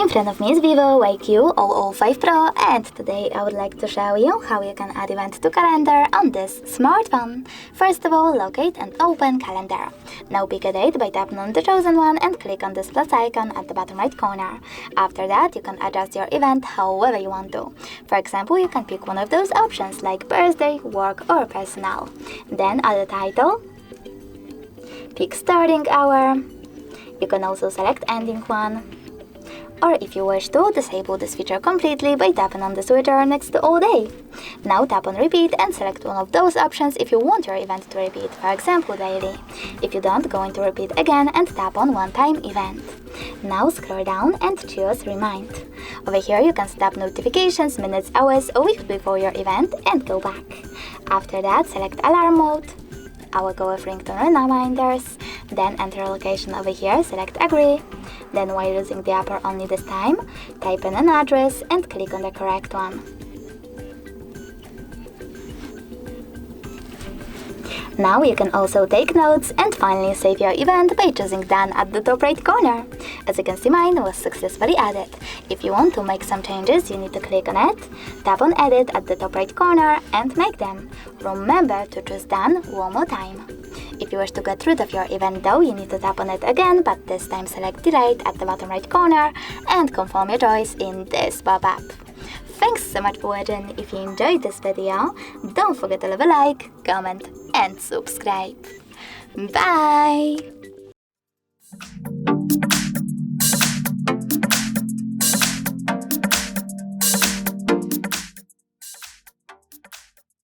In front of me is Vivo IQOO 005 Pro, and today I would like to show you how you can add event to calendar on this smartphone. First of all, locate and open calendar. Now pick a date by tapping on the chosen one and click on this plus icon at the bottom right corner. After that, you can adjust your event however you want to. For example, you can pick one of those options like birthday, work or personal. Then add a title. Pick starting hour. You can also select ending one. Or if you wish to, disable this feature completely by tapping on the switcher next to all day. Now tap on repeat and select one of those options if you want your event to repeat, for example daily. If you don't, go into repeat again and tap on one-time event. Now scroll down and choose remind. Over here you can stop notifications minutes, hours, or weeks before your event and go back. After that, select alarm mode. I will go with ringtone reminders. Then enter location over here, select agree. Then while using the app only this time, type in an address and click on the correct one. Now you can also take notes and finally save your event by choosing done at the top right corner. As you can see, mine was successfully added. If you want to make some changes, you need to click on it, tap on edit at the top right corner and make them. Remember to choose done one more time. If you wish to get rid of your event though, you need to tap on it again, but this time select delete at the bottom right corner and confirm your choice in this pop-up. Thanks so much for watching. If you enjoyed this video, don't forget to leave a like, comment and subscribe. Bye!